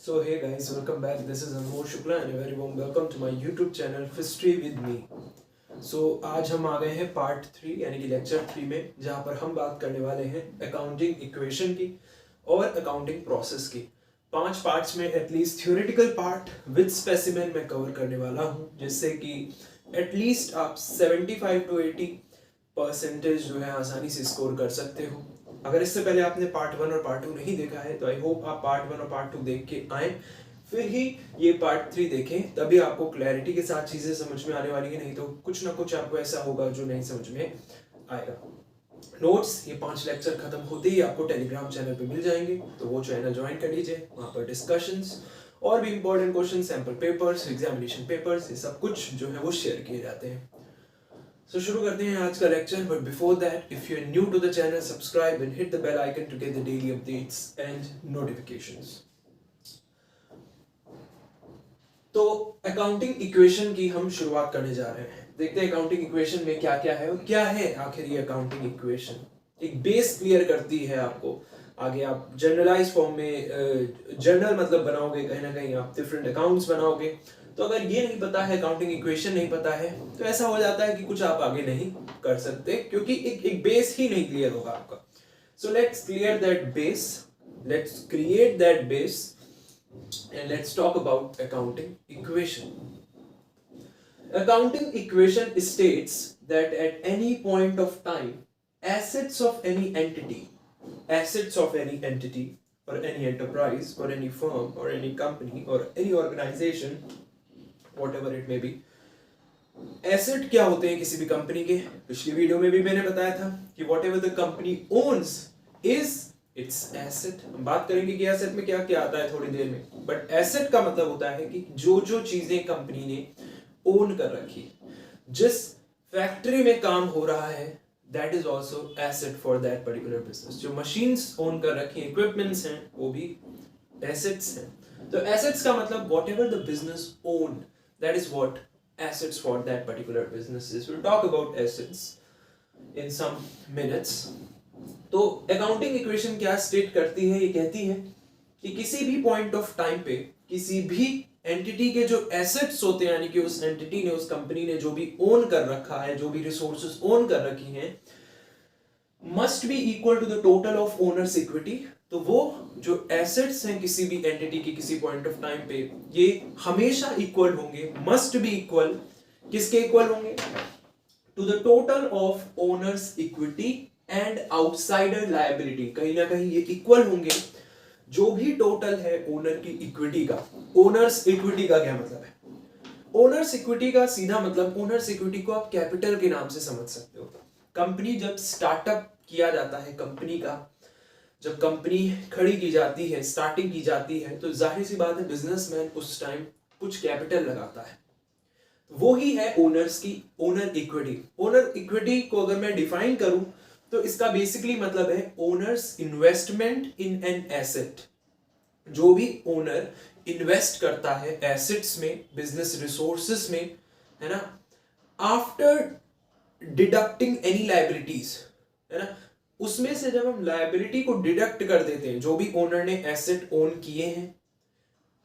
So hey guys, welcome back. This is Anmol Shukla and a very warm welcome to my YouTube channel History with me. So आज हम आ गए हैं part 3 यानी कि lecture 3 में, जहाँ पर हम बात करने वाले हैं अकाउंटिंग इक्वेशन की और अकाउंटिंग प्रोसेस की। 5 पार्ट्स में at least theoretical part with specimen में कवर करने वाला हूँ, जिससे कि एटलीस्ट आप 75 to 80% जो है आसानी से स्कोर कर सकते हो। अगर इससे पहले आपने पार्ट 1 और पार्ट 2 नहीं देखा है तो आई होप आप पार्ट 1 और पार्ट 2 देख के आए, फिर ही ये पार्ट 3 देखें, तभी आपको क्लैरिटी के साथ चीजें समझ में आने वाली है। नहीं तो कुछ ना कुछ आपको ऐसा होगा जो नहीं समझ में आएगा। नोट्स ये 5 लेक्चर खत्म होते ही आपको टेलीग्राम चैनल पे मिल जाएंगे, तो वो चैनल ज्वाइन कर लीजिए। वहाँ पर डिस्कशंस और भी important question, sample papers, examination papers, ये सब कुछ जो है वो शेयर किए जाते हैं। So शुरू करते हैं आज का lecture, but before that if you are new to the channel, subscribe and hit the bell icon to get the daily updates and notifications. तो अकाउंटिंग इक्वेशन की हम शुरुआत करने जा रहे हैं। देखते हैं अकाउंटिंग इक्वेशन में क्या क्या है और क्या है आखिर ये अकाउंटिंग इक्वेशन। एक बेस क्लियर करती है आपको। आगे आप जनरलाइज फॉर्म में जर्नल मतलब बनाओगे, कहीं ना कहीं आप डिफरेंट अकाउंट्स बनाओगे। तो अगर ये नहीं पता है, अकाउंटिंग इक्वेशन नहीं पता है, तो ऐसा हो जाता है कि कुछ आप आगे नहीं कर सकते, क्योंकि एक बेस ही नहीं क्लियर होगा आपका। So let's clear that base, let's create that base and let's talk about accounting equation. Accounting equation states that at any point of time, assets of any entity or any enterprise or any firm or any company or any organization, whatever it may be, asset क्या होते हैं किसी भी company के। पिछली video में भी मैंने बताया था कि whatever the company owns is its asset। हम बात करेंगे कि एसेट में क्या क्या आता है थोड़ी देर में, बट एसेट का मतलब होता है कि जो जो चीजें कंपनी ने ओन कर रखी, जिस फैक्ट्री में काम हो रहा है, that is also asset for that particular business. जो मशीन्स ओन कर रखी, इक्विपमेंट्स हैं, वो भी एसेट्स हैं। तो एसेट्स का मतलब whatever the business own, that is what assets for that particular business is. We'll talk about assets in some minutes. तो अकाउंटिंग इक्वेशन क्या स्टेट करती है? ये कहती है कि किसी भी पॉइंट ऑफ टाइम पे किसी भी एंटिटी के जो एसेट्स होते हैं, यानी कि उस एंटिटी ने, उस कंपनी ने जो भी ओन कर रखा है, जो भी रिसोर्सेज ओन कर रखी हैं, must be equal to the total of owners equity. तो वो जो एसेट्स हैं किसी भी एंटिटी की किसी पॉइंट ऑफ टाइम पे, ये हमेशा इक्वल होंगे, मस्ट बी इक्वल। किसके इक्वल होंगे? To the total of owners equity and outsider liability. कहीं ना कहीं ये इक्वल होंगे जो भी टोटल है ओनर की इक्विटी का। ओनर्स इक्विटी का क्या मतलब है? ओनर्स इक्विटी का सीधा मतलब, ओनर्स इक्विटी को आप कैपिटल के नाम से समझ सकते हो। कंपनी जब स्टार्टअप किया जाता है, कंपनी का जब कंपनी खड़ी की जाती है, स्टार्टिंग की जाती है, तो जाहिर सी बात है बिजनेसमैन उस टाइम कुछ कैपिटल लगाता है। वो ही है ओनर्स की ओनर इक्विटी। ओनर इक्विटी को अगर मैं डिफाइन करूं तो इसका बेसिकली मतलब है owners investment in an asset. जो भी ओनर इन्वेस्ट करता है एसेट्स में, बिजनेस रिसोर्सेस में, है ना, आफ्टर डिडक्टिंग एनी लायबिलिटीज, है ना, उसमें से जब हम लायबिलिटी को डिडक्ट कर देते हैं, जो भी ओनर ने एसेट ओन किए हैं,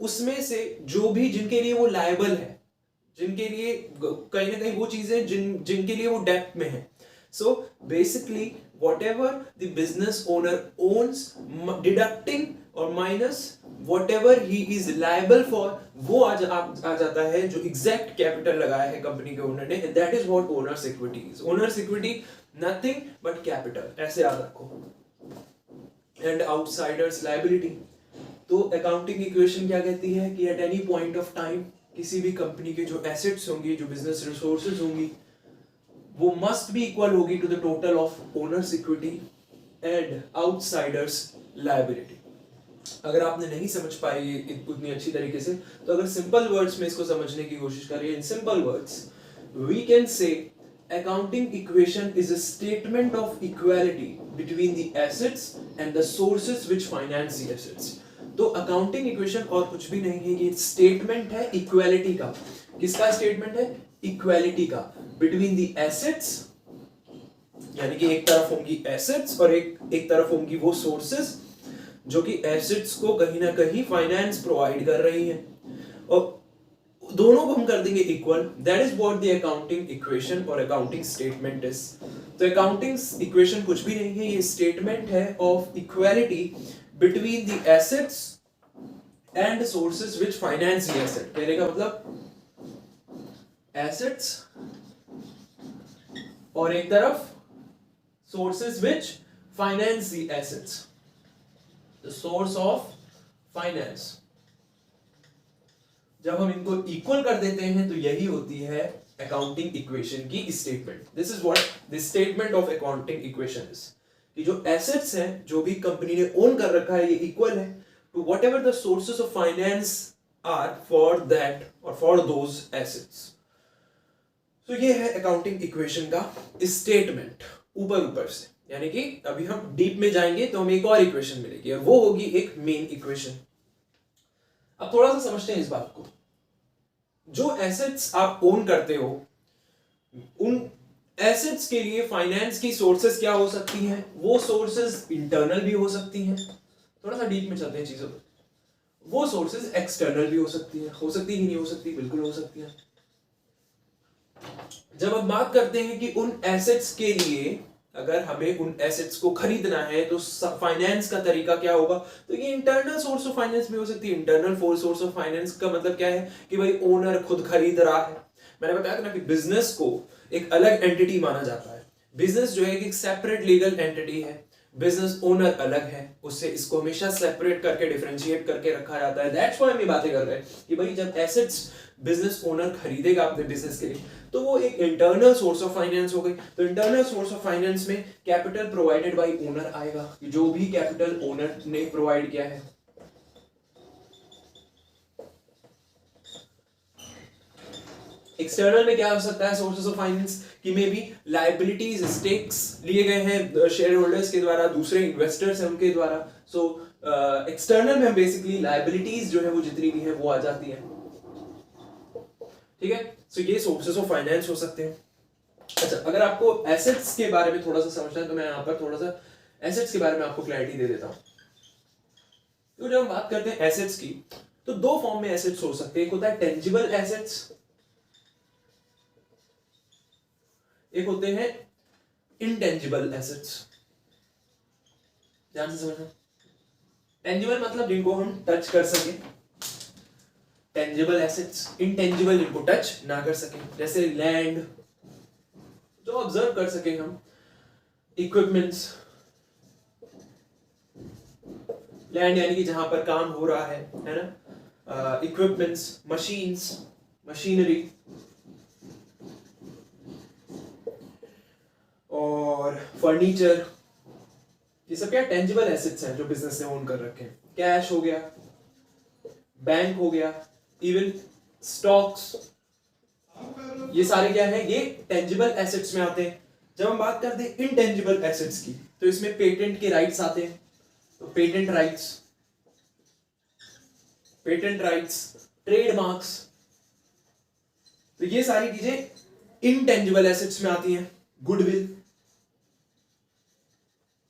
उसमें से जो भी जिनके लिए वो लायबल है, जिनके लिए कहीं ना कहीं वो चीजें जिनके लिए वो डेब्ट में है। So basically whatever the business owner owns, deducting or minus whatever he is liable for, वो आ जाता है जो एग्जैक्ट कैपिटल लगाया है कंपनी के ओनर ने। That is what owners equity is. Owners equity nothing but capital, ऐसे याद रखो। And outsiders liability. तो अकाउंटिंग इक्वेशन क्या कहती है कि at any point of time किसी भी कंपनी के जो एसेट्स होंगी, जो बिजनेस रिसोर्सेज होंगी, वो मस्ट बी इक्वल होगी to the total of owners equity and outsiders liability. अगर आपने नहीं समझ पाए ये उतनी अच्छी तरीके से, तो अगर सिंपल वर्ड्स में इसको समझने की कोशिश करिए, in simple words we can say accounting equation is a statement of equality between the assets and the sources which finance the assets. तो अकाउंटिंग इक्वेशन और कुछ भी नहीं है, ये स्टेटमेंट है इक्वालिटी का। किसका स्टेटमेंट है? इक्वालिटी का, बिटवीन द एसेट्स, यानी कि एक तरफ होंगी एसेट्स और एक तरफ होंगी वो सोर्सेस जो कि एसेट्स को कहीं ना कहीं फाइनेंस प्रोवाइड कर रही है, और दोनों को हम कर देंगे equal. That is what the accounting equation और अकाउंटिंग स्टेटमेंट इज। तो अकाउंटिंग इक्वेशन कुछ भी नहीं है, ये स्टेटमेंट है of equality between the assets and sources which finance the asset. कहने का मतलब एसेट्स और एक तरफ sources which finance the assets, the source of finance. जब हम इनको इक्वल कर देते हैं तो यही होती है अकाउंटिंग इक्वेशन की statement. This is what the statement of accounting equation is, कि जो एसेट्स हैं जो भी कंपनी ने ओन कर रखा है ये इक्वल है to whatever the sources of finance are for that और फॉर दोज एसेट्स। तो ये है अकाउंटिंग इक्वेशन का स्टेटमेंट ऊपर से, यानी कि अभी हम डीप में जाएंगे तो हमें एक और इक्वेशन मिलेगी और वो होगी एक मेन इक्वेशन। अब थोड़ा सा समझते हैं इस बात को। जो एसेट्स आप ओन करते हो उन एसेट्स के लिए फाइनेंस की सोर्सेस क्या हो सकती हैं? वो सोर्सेस इंटरनल भी हो सकती हैं, थोड़ा सा डीप में चलते हैं चीजों पर। वो सोर्सेस एक्सटर्नल भी हो सकती है कि नहीं हो सकती? बिल्कुल हो सकती है। जब हम बात करते हैं कि उन एसेट्स के लिए अगर हमें उन एसेट्स को खरीदना है तो फाइनेंस का तरीका क्या होगा, तो ये इंटरनल सोर्स ऑफ फाइनेंस भी हो सकती है। इंटरनल सोर्स ऑफ फाइनेंस का मतलब क्या है कि भाई ओनर खुद खरीद रहा है। मैंने बताया था ना कि बिजनेस को एक अलग एंटिटी माना जाता है। बिजनेस जो है एक सेपरेट लीगल एंटिटी है, बिजनेस ओनर अलग है, उससे इसको हमेशा सेपरेट करके डिफरेंशिएट करके रखा जाता है। दैट्स व्हाई हम ये बातें कर रहे हैं कि भाई जब एसेट्स बिजनेस ओनर खरीदेगा अपने बिजनेस के लिए तो वो एक इंटरनल सोर्स ऑफ फाइनेंस हो गई। तो इंटरनल सोर्स ऑफ फाइनेंस में कैपिटल प्रोवाइडेड बाय ओनर आएगा, जो भी कैपिटल ओनर ने प्रोवाइड किया है। एक्सटर्नल में क्या हो सकता है सोर्सेस ऑफ फाइनेंस कि मे बी लायबिलिटीज, स्टेक्स लिए गए हैं शेयर होल्डर्स के द्वारा, दूसरे इन्वेस्टर्स हैं उनके द्वारा। सो एक्सटर्नल में हम बेसिकली लायबिलिटीज जो है वो जितनी भी है वो आ जाती है, ठीक है। सो ये सोर्सेस ऑफ फाइनेंस हो सकते हैं। अच्छा, अगर आपको एसेट्स के बारे में थोड़ा सा समझना है तो मैं यहाँ पर थोड़ा सा एसेट्स के बारे में आपको क्लैरिटी दे देता हूँ। तो जब हम बात करते हैं एसेट्स की तो दो फॉर्म में एसेट्स हो सकते हैं। एक होता है टेंजिबल एसेट्स, एक होते हैं इंटेंजिबल एसेट्स। ध्यान से समझना। टेंजिबल मतलब जिनको हम टच कर सके, टेंजिबल एसेट्स। इंटेंजिबल जिनको टच ना कर सके, जैसे लैंड जो ऑब्जर्व कर सके हम, इक्विपमेंट्स। लैंड यानी कि जहां पर काम हो रहा है ना। इक्विपमेंट्स, मशीन्स, मशीनरी, और फर्नीचर, ये सब क्या टेंजिबल एसेट्स हैं जो बिजनेस ने ओन कर रखे हैं। कैश हो गया, बैंक हो गया, इवन स्टॉक्स, ये सारे क्या है, ये टेंजिबल एसेट्स में आते हैं। जब हम बात करते हैं इनटेंजिबल एसेट्स की तो इसमें पेटेंट के राइट्स आते हैं। तो पेटेंट राइट्स, ट्रेडमार्क्स, तो ये सारी चीजें इनटेंजिबल एसेट्स में आती हैं। गुडविल,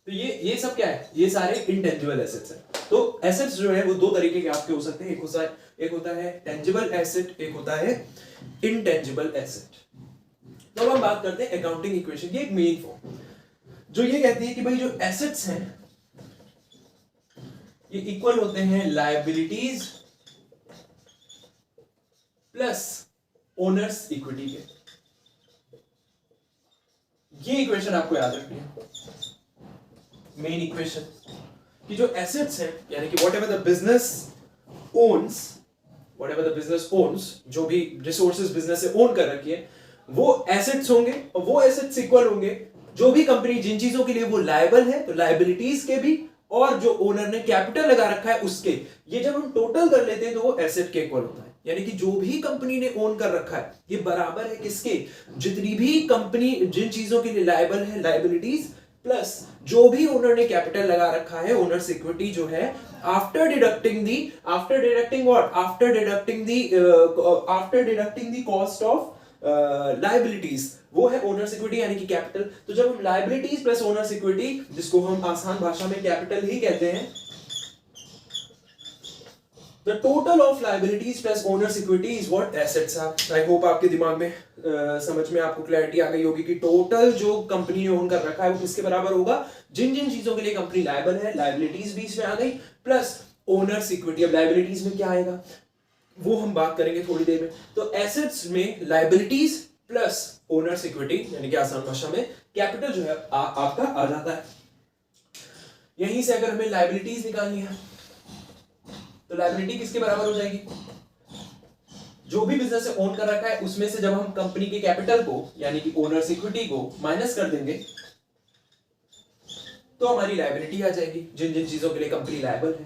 तो ये सब क्या है, ये सारे इनटेंजिबल एसेट्स हैं। तो एसेट्स जो है वो दो तरीके के आपके हो सकते हैं। एक होता है टेंजिबल एसेट, एक होता है इनटेंजिबल एसेट। तो अब हम बात करते हैं अकाउंटिंग इक्वेशन की एक मेन फॉर्म जो ये कहती है कि भाई जो एसेट्स हैं ये इक्वल होते हैं लायबिलिटीज प्लस ओनर्स इक्विटी के। ये इक्वेशन आपको याद रखनी है, मेन इक्वेशन, कि जो एसेट्स हैं यानी कि व्हाटएवर द बिजनेस ओन्स, जो भी रिसोर्सेज बिजनेस से ओन कर रखी है वो एसेट्स होंगे, और वो एसेट्स इक्वल होंगे जो भी कंपनी जिन चीजों के लिए वो लायबल है, तो लायबिलिटीज के भी, और जो ओनर ने कैपिटल लगा रखा है उसके। ये जब हम टोटल कर लेते हैं तो वो एसेट के इक्वल होता है। यानी कि जो भी कंपनी ने ओन कर रखा है ये बराबर है किसके, जितनी भी कंपनी जिन चीजों के लिए लायबल है, लायबिलिटीज प्लस जो भी ओनर ने कैपिटल लगा रखा है, ओनर्स इक्विटी जो है, after deducting the cost of liabilities, वो है ओनर्स इक्विटी यानी कि कैपिटल। तो जब हम लायबिलिटीज प्लस ओनर्स इक्विटी, जिसको हम आसान भाषा में कैपिटल ही कहते हैं, the total of liabilities plus owners equity is what assets are. I hope आपके दिमाग में समझ में आपको क्लैरिटी आ गई होगी कि टोटल जो कंपनी ने ओन कर रखा है वो किसके बराबर होगा, जिन जिन चीजों के लिए कंपनी लायबल है, लाइबिलिटीज भी इसमें आ गई प्लस ओनर्स इक्विटी। अब लाइबिलिटीज में क्या आएगा वो हम बात करेंगे थोड़ी देर में। तो एसेट्स में लाइबिलिटीज प्लस ओनर्स इक्विटी यानी कि आसान भाषा में कैपिटल जो है आपका आ जाता है। यहीं से अगर हमें लाइबिलिटीज निकालनी है तो लाइबिलिटी किसके बराबर हो जाएगी, जो भी बिजनेस से ओन कर रखा है उसमें से जब हम कंपनी के कैपिटल को यानी कि ओनर्स इक्विटी को माइनस कर देंगे तो हमारी लाइबिलिटी आ जाएगी, जिन जिन चीजों के लिए कंपनी लायबल है।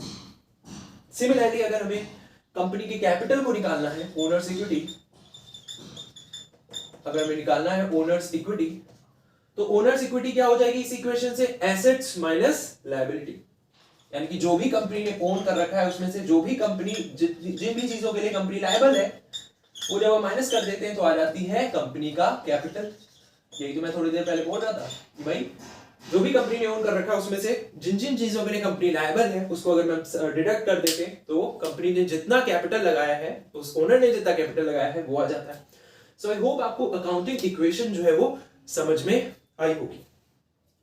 सिमिलरली अगर हमें कंपनी के कैपिटल को निकालना है ओनर्स इक्विटी, अगर हमें निकालना है ओनर्स इक्विटी तो ओनर्स इक्विटी क्या हो जाएगी इस इक्वेशन से, एसेट्स माइनस लायबिलिटी। यानी कि जो भी कंपनी ने ओन कर रखा है उसमें से जो भी कंपनी जिन भी चीजों के लिए कंपनी लायबल है वो जब हम माइनस कर देते हैं तो आ जाती है कंपनी का कैपिटल। यही तो मैं थोड़ी देर पहले बोल रहा था कि भाई जो भी कंपनी ने ओन कर रखा है उसमें से जिन जिन चीजों के लिए कंपनी लायबल है उसको अगर हम डिडक्ट कर देते हैं तो कंपनी ने जितना कैपिटल लगाया है, उस ओनर ने जितना कैपिटल लगाया है वो आ जाता है। सो आई होप आपको अकाउंटिंग इक्वेशन जो है वो समझ में आई होगी।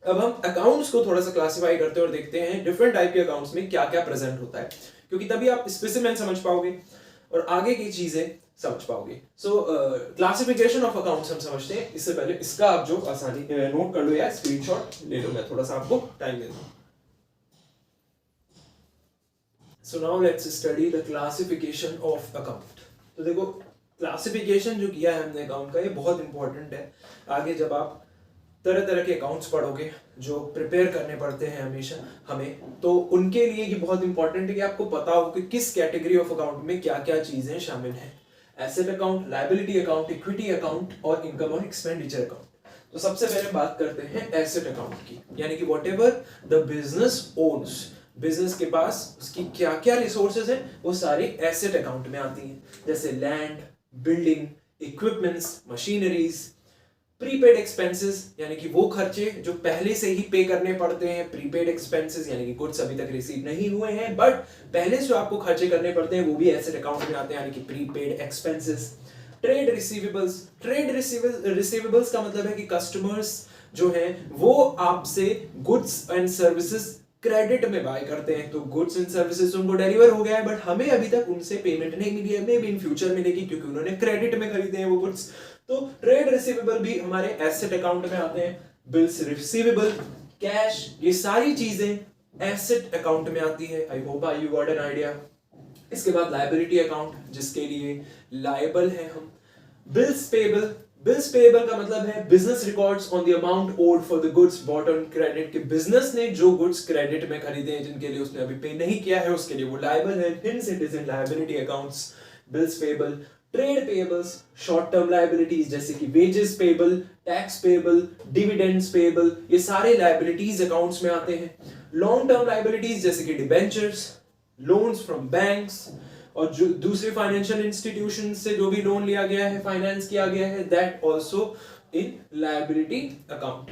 अब हम अकाउंट्स को थोड़ा सा क्लासिफाई करते हैं और देखते हैं डिफरेंट टाइप के अकाउंट्स में क्या क्या प्रेजेंट होता है, क्योंकि तभी आप स्पेसिमेन समझ पाओगे और आगे की चीजें समझ पाओगे। सो क्लासिफिकेशन ऑफ अकाउंट्स हम समझते हैं। इससे पहले इसका आप जो आसानी नोट कर लो या स्क्रीनशॉट ले लो, मैं थोड़ा सा आपको टाइम दे दूं। So now let's study the classification of account. तो देखो क्लासिफिकेशन जो किया है हमने अकाउंट का ये बहुत इंपॉर्टेंट है। आगे जब आप तरह तरह के अकाउंट्स पढ़ोगे जो प्रिपेयर करने पड़ते हैं हमेशा हमें, तो उनके लिए ये बहुत इंपॉर्टेंट है कि आपको पता हो कि किस कैटेगरी ऑफ अकाउंट में क्या क्या चीजें शामिल हैं। Asset account, liability account, equity account और इनकम और एक्सपेंडिचर अकाउंट। तो सबसे पहले बात करते हैं एसेट अकाउंट की, यानी कि whatever the business owns, business के पास उसकी क्या क्या रिसोर्सेज हैं वो सारे एसेट अकाउंट में आती हैं, जैसे land, building, equipments, machineries. Prepaid expenses यानी कि वो खर्चे जो पहले से ही पे करने पड़ते हैं, प्रीपेड एक्सपेंसेस यानी कि कुछ अभी तक रिसीव नहीं हुए हैं बट पहले से आपको खर्चे करने पड़ते हैं वो भी एसेट अकाउंट में आते हैं, यानी कि prepaid expenses. Trade receivables, trade receivables का मतलब है कि कस्टमर्स जो हैं वो आपसे गुड्स एंड सर्विसेज क्रेडिट में बाय करते हैं, तो गुड्स एंड सर्विसेज उनको डिलीवर हो गया है बट हमें अभी तक उनसे पेमेंट नहीं मिली है, मे बी इन फ्यूचर मिलेगी क्योंकि उन्होंने क्रेडिट में खरीदे हैं वो गुड्स। तो ट्रेड रिसीवेबल भी हमारे एसेट अकाउंट में आते हैं। बिल्स रिसीवेबल, कैश, ये सारी चीजें एसेट अकाउंट में आती है। आई hope you got an idea. इसके बाद लायबिलिटी अकाउंट जिसके लिए लायबल है हम। बिल्स पेबल, बिल्स पेबल का मतलब है business records on the amount owed for the goods bought on credit, के बिजनेस ने जो गुड्स क्रेडिट में खरीदे हैं जिनके लिए उसने अभी पे नहीं किया है उसके लिए वो लायबल है, hints it is in liability accounts. Bills payable, trade payables, short term liabilities जैसे कि wages payable, tax payable, dividends payable, ये सारे लायबिलिटीज अकाउंट्स में आते हैं। लॉन्ग टर्म लायबिलिटीज जैसे कि डिबेंचर्स, लोन्स फ्रॉम बैंक्स और जो दूसरे फाइनेंशियल इंस्टीट्यूशन से जो भी लोन लिया गया है, फाइनेंस किया गया है, that also in liability account.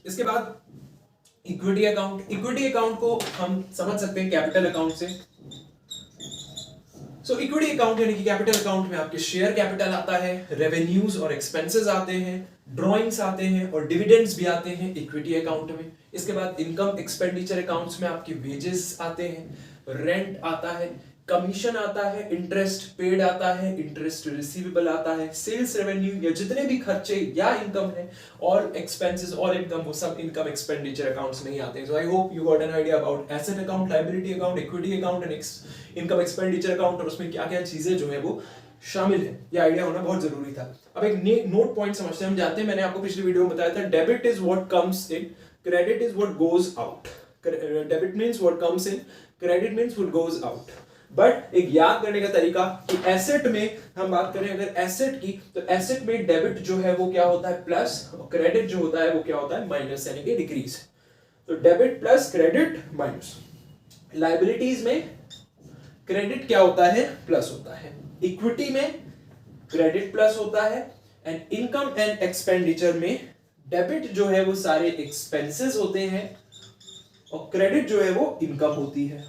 इसके बाद इक्विटी अकाउंट, इक्विटी अकाउंट को हम समझ सकते हैं कैपिटल अकाउंट से। सो इक्विटी अकाउंट यानी कि कैपिटल अकाउंट में आपके शेयर कैपिटल आता है, रेवेन्यूज और एक्सपेंसेस आते हैं, ड्रॉइंग्स आते हैं और डिविडेंड्स भी आते हैं इक्विटी अकाउंट में। इसके बाद इनकम एक्सपेंडिचर अकाउंट्स में आपके वेजेस आते हैं, रेंट आता है, कमीशन आता है, इंटरेस्ट पेड आता है, इंटरेस्ट रिसीवेबल आता है, सेल्स रेवेन्यू या जितने भी खर्चे या इनकम है और एक्सपेंसेस और इनकम वो सब इनकम एक्सपेंडिचर अकाउंट्स में ही आते हैं। So I hope you got an idea about asset account, liability account, equity account and income expenditure account और उसमें क्या क्या चीजें जो है वो शामिल है। ये आइडिया होना बहुत जरूरी था। अब एक नोट पॉइंट समझते हैं हम जाते हैं। मैंने आपको पिछली वीडियो में बताया था debit is what comes in, credit is what goes out. Debit means what comes in, credit means what goes out. But एक याद करने का तरीका कि एसेट में हम बात करें अगर एसेट की, तो एसेट में डेबिट जो है वो क्या होता है प्लस और क्रेडिट जो होता है वो क्या होता है माइनस, यानी कि डिक्रीज। तो debit plus credit minus. Liabilities में क्रेडिट क्या होता है प्लस होता है, इक्विटी में क्रेडिट प्लस होता है एंड इनकम एंड एक्सपेंडिचर में डेबिट जो है वो सारे एक्सपेंसेस होते हैं और क्रेडिट जो है वो इनकम होती है।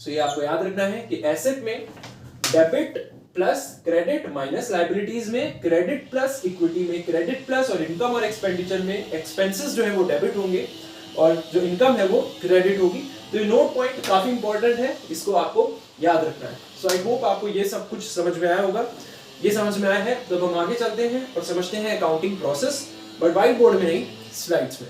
सो ये आपको याद रखना है कि एसेट में debit plus credit minus liabilities में क्रेडिट प्लस इक्विटी में क्रेडिट प्लस और इनकम और एक्सपेंडिचर में एक्सपेंसेस जो है वो डेबिट होंगे और जो इनकम है वो क्रेडिट होगी। तो ये नोट पॉइंट काफी इंपॉर्टेंट है, इसको आपको याद रखना है। सो आई होप आपको ये सब कुछ समझ में आया होगा। ये समझ में आया है तो हम आगे चलते हैं और समझते हैं accounting process, but white board में नहीं, स्लाइड्स में।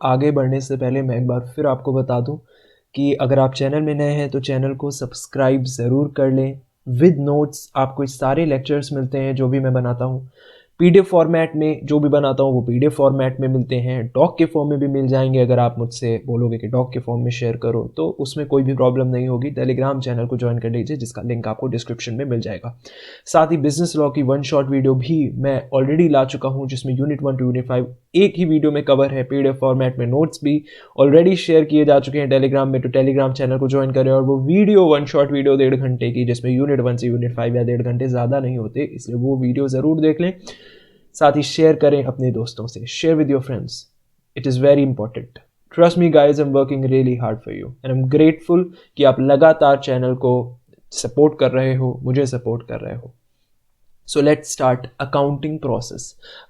आगे बढ़ने से पहले मैं एक बार फिर आपको बता दूं कि अगर आप चैनल में नए हैं तो चैनल को सब्सक्राइब ज़रूर कर लें। विद नोट्स आपको इस सारे लेक्चर्स मिलते हैं जो भी मैं बनाता हूं। पीडीएफ फॉर्मेट में जो भी बनाता हूँ वो पीडीएफ फॉर्मेट में मिलते हैं, डॉक के फॉर्म में भी मिल जाएंगे। अगर आप मुझसे बोलोगे कि डॉक के फॉर्म में शेयर करो तो उसमें कोई भी प्रॉब्लम नहीं होगी। टेलीग्राम चैनल को ज्वाइन कर लीजिए जिसका लिंक आपको डिस्क्रिप्शन में मिल जाएगा। साथ ही बिजनेस लॉ की 1 शॉर्ट वीडियो भी मैं ऑलरेडी ला चुका हूँ जिसमें यूनिट 1 टू यूनिट 5 एक ही वीडियो में कवर है। पीडीएफ फॉर्मेट में नोट्स भी ऑलरेडी शेयर किए जा चुके हैं टेलीग्राम में, तो टेलीग्राम चैनल को ज्वाइन करें। और वो वीडियो 1 शॉर्ट वीडियो 1.5 घंटे की, जिसमें यूनिट 1 से यूनिट 5 या 1.5 घंटे ज़्यादा नहीं होते, इसलिए वो वीडियो ज़रूर देख लें। साथ ही शेयर करें अपने दोस्तों से, share with your friends, it is very important. Trust me guys, I am working really hard for you and I am grateful कि आप लगातार चैनल को सपोर्ट कर रहे हो, मुझे सपोर्ट कर रहे हो। So let's start accounting process.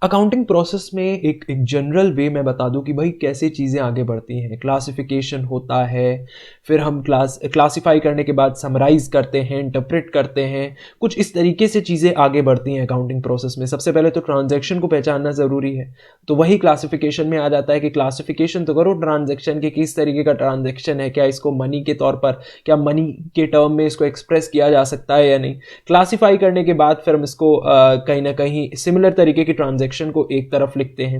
Accounting process में एक जनरल वे मैं बता दूं कि भाई कैसे चीज़ें आगे बढ़ती हैं। क्लासिफिकेशन होता है, फिर हम क्लासिफाई करने के बाद समराइज करते हैं, इंटरप्रेट करते हैं, कुछ इस तरीके से चीज़ें आगे बढ़ती हैं अकाउंटिंग प्रोसेस में। सबसे पहले तो ट्रांजैक्शन को पहचानना ज़रूरी है, तो वही क्लासिफिकेशन में आ जाता है कि क्लासिफिकेशन तो करो ट्रांजैक्शन के, किस तरीके का ट्रांजैक्शन है, क्या इसको मनी के तौर पर, क्या मनी के टर्म में इसको एक्सप्रेस किया जा सकता है या नहीं। क्लासिफाई करने के बाद फिर हम इसको कहीं ना कहीं सिमिलर तरीके की ट्रांजैक्शन को एक तरफ लिखते हैं,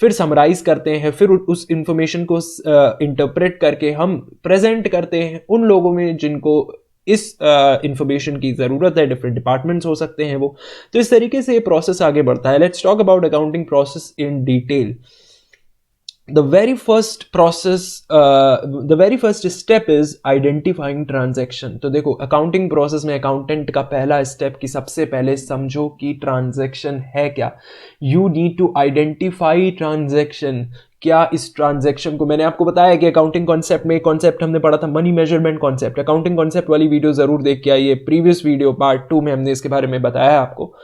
फिर समराइज करते हैं, फिर उस इंफॉर्मेशन को इंटरप्रेट करके हम प्रेजेंट करते हैं उन लोगों में जिनको इस इंफॉर्मेशन की ज़रूरत है। डिफरेंट डिपार्टमेंट्स हो सकते हैं वो। तो इस तरीके से ये प्रोसेस आगे बढ़ता है। Let's talk about accounting process in detail. The very first step is identifying transaction। तो देखो अकाउंटिंग प्रोसेस में अकाउंटेंट का पहला स्टेप कि सबसे पहले समझो कि ट्रांजैक्शन है क्या। You need to identify transaction। क्या इस ट्रांजैक्शन को, मैंने आपको बताया कि अकाउंटिंग कॉन्सेप्ट में कॉन्सेप्ट हमने पढ़ा था money measurement concept. Accounting concept वाली वीडियो जरूर देख के आइए। प्रीवियस वीडियो पार्ट 2 में हमने इसके बारे में बताया आपको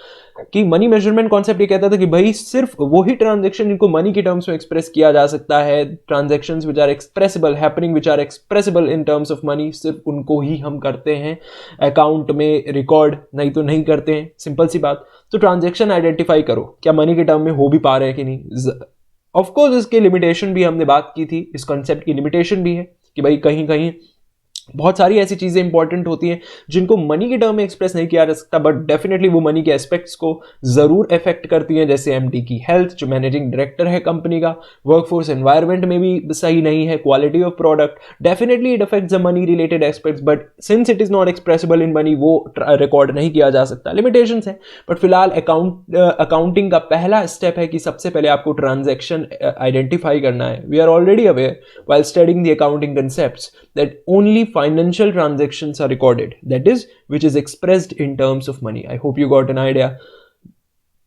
कि मनी मेजरमेंट कॉन्सेप्ट ये कहता था कि भाई सिर्फ वही ट्रांजैक्शन जिनको मनी के टर्म्स में एक्सप्रेस किया जा सकता है, transactions which are expressible, happening which are expressible in terms of money, सिर्फ उनको ही हम करते हैं अकाउंट में रिकॉर्ड, नहीं तो नहीं करते हैं। सिंपल सी बात। तो ट्रांजैक्शन आइडेंटिफाई करो, क्या मनी के टर्म में हो भी पा रहे हैं कि नहीं। ऑफ कोर्स इसके लिमिटेशन भी हमने बात की थी, इस कॉन्सेप्ट की लिमिटेशन भी है कि भाई कहीं कहीं बहुत सारी ऐसी चीज़ें इंपॉर्टेंट होती हैं जिनको मनी के टर्म में एक्सप्रेस नहीं किया जा सकता, बट डेफिनेटली वो मनी के एस्पेक्ट्स को ज़रूर इफेक्ट करती हैं। जैसे एमडी की हेल्थ, जो मैनेजिंग डायरेक्टर है कंपनी का, वर्कफोर्स एनवायरनमेंट में भी सही नहीं है, quality of product, definitely it affects the money related aspects, but since it is not expressible in money वो रिकॉर्ड नहीं किया जा सकता। लिमिटेशंस है, बट फिलहाल अकाउंटिंग का पहला स्टेप है कि सबसे पहले आपको ट्रांजैक्शन आइडेंटिफाई करना है। We are already aware while studying the accounting concepts that only financial transactions are recorded, that is, which is expressed in terms of money. I hope you got an idea.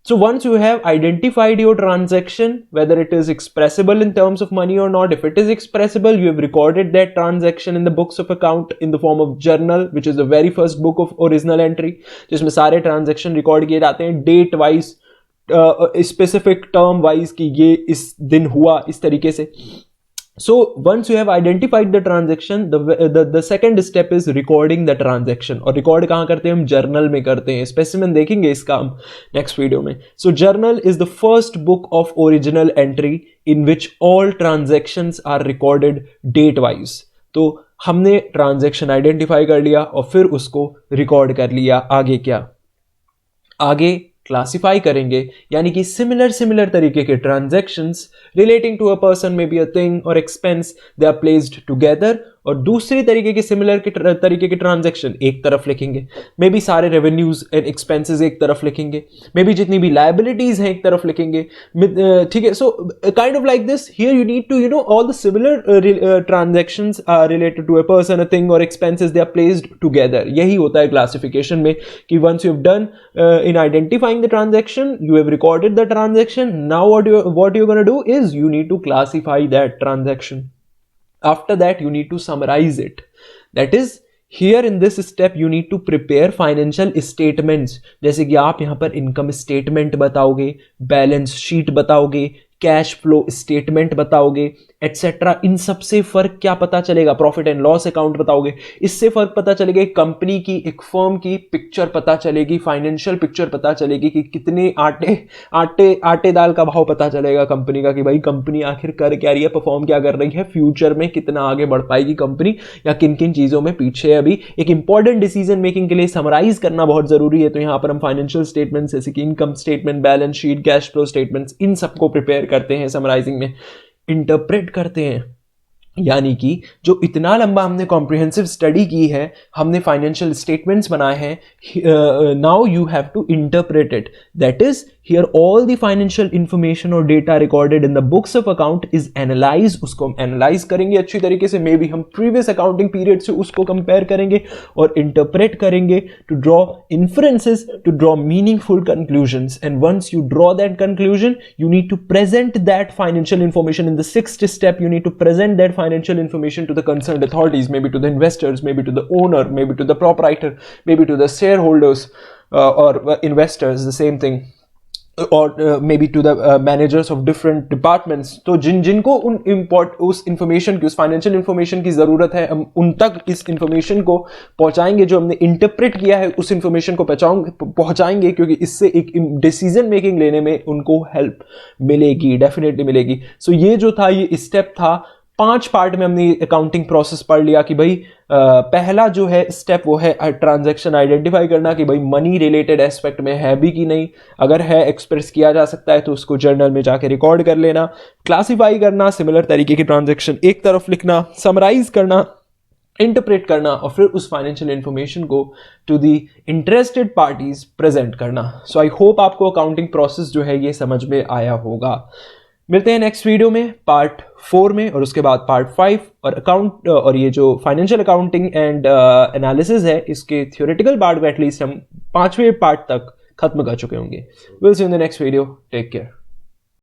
So once you have identified your transaction, whether it is expressible in terms of money or not, if it is expressible, you have recorded that transaction in the books of account in the form of journal, which is the very first book of original entry, जिसमें सारे transaction record किए जाते हैं date wise, specific term wise कि ये इस दिन हुआ इस तरीके से। So once you have identified the transaction, the second step is recording the transaction। और रिकॉर्ड कहाँ करते हैं हम? जर्नल में करते हैं। स्पेसिमेन देखेंगे इसका हम नेक्स्ट वीडियो में। So journal is the first book of original entry in which all transactions are recorded date wise। तो हमने ट्रांजैक्शन आइडेंटिफाई कर लिया और फिर उसको रिकॉर्ड कर लिया। आगे क्या? आगे क्लासिफाई करेंगे, यानी कि सिमिलर तरीके के transactions relating to a person, may be a thing और expense, they are placed together और दूसरी तरीके की सिमिलर तरीके के ट्रांजैक्शन एक तरफ लिखेंगे, मे बी सारे रेवेन्यूज एंड एक्सपेंसेस एक तरफ लिखेंगे, मे बी जितनी भी लायबिलिटीज हैं एक तरफ लिखेंगे, ठीक है. So kind of like this here you need to you know all the similar transactions are related to a person, a thing और expenses, they are placed together. यही होता है क्लासिफिकेशन में कि once you have done in identifying the transaction, you have recorded the transaction. Now what you're going to do is you need to classify that transaction. After that you need to summarize it. That is, here in this step you need to prepare financial statements. जैसे कि आप यहाँ पर income statement बताओगे, balance sheet बताओगे, cash flow statement बताओगे, etcetera. इन सब से फर्क क्या पता चलेगा? प्रॉफिट एंड लॉस अकाउंट बताओगे. इससे फर्क पता चलेगा एक कंपनी की, एक फर्म की पिक्चर पता चलेगी, फाइनेंशियल पिक्चर पता चलेगी कि कितने आटे दाल का भाव पता चलेगा कंपनी का, कि भाई कंपनी आखिर कर क्या रही है, परफॉर्म क्या कर रही है, फ्यूचर में कितना आगे बढ़ पाएगी कंपनी, या किन किन चीजों में पीछे. अभी एक इंपॉर्टेंट डिसीजन मेकिंग के लिए समराइज करना बहुत जरूरी है. तो यहां पर हम फाइनेंशियल स्टेटमेंट्स जैसे कि income statement, balance sheet, cash flow statements, इन सबको प्रिपेयर करते हैं, समराइजिंग में इंटरप्रेट करते हैं. यानी कि जो इतना लंबा हमने कॉम्प्रिहेंसिव स्टडी की है, हमने फाइनेंशियल स्टेटमेंट्स बनाए हैं, now you have to interpret it. That is here all the financial information और data recorded in the books of account is analyse. उसको हम एनालाइज करेंगे अच्छी तरीके से, मे बी हम प्रीवियस अकाउंटिंग पीरियड से उसको कंपेयर करेंगे और इंटरप्रेट करेंगे to draw inferences, to draw meaningful conclusions. And once you draw that conclusion, you need to present that financial information in the sixth step. You need to present that financial information to the concerned authorities, maybe to the investors, maybe to the owner, maybe to the proprietor, maybe to the shareholders or investors, the same thing, or maybe to the managers of different departments. तो जिनको उस information की, उस financial information की जरूरत है, हम उन तक इस इंफॉर्मेशन को पहुंचाएंगे. जो हमने इंटरप्रेट किया है उस इंफॉर्मेशन को पहुंचाएंगे, क्योंकि इससे एक डिसीजन मेकिंग लेने में उनको हेल्प मिलेगी, डेफिनेटली मिलेगी. सो ये जो था, ये स्टेप था. 5 पार्ट में हमने अकाउंटिंग प्रोसेस पढ़ लिया कि भाई पहला जो है स्टेप वो है ट्रांजैक्शन आइडेंटिफाई करना, कि भाई मनी रिलेटेड एस्पेक्ट में है भी कि नहीं, अगर है एक्सप्रेस किया जा सकता है तो उसको जर्नल में जाके रिकॉर्ड कर लेना. क्लासिफाई करना, सिमिलर तरीके की ट्रांजैक्शन एक तरफ लिखना, समराइज करना, इंटरप्रेट करना, और फिर उस फाइनेंशियल इंफॉर्मेशन को to the interested parties present करना. सो आई होप आपको अकाउंटिंग प्रोसेस जो है ये समझ में आया होगा. मिलते हैं नेक्स्ट वीडियो में पार्ट 4 में, और उसके बाद पार्ट 5 और अकाउंट और ये जो फाइनेंशियल अकाउंटिंग एंड एनालिसिस है, इसके थ्योरेटिकल पार्ट में एटलीस्ट हम 5वें पार्ट तक खत्म कर चुके होंगे. Will see you in the next video. Take care.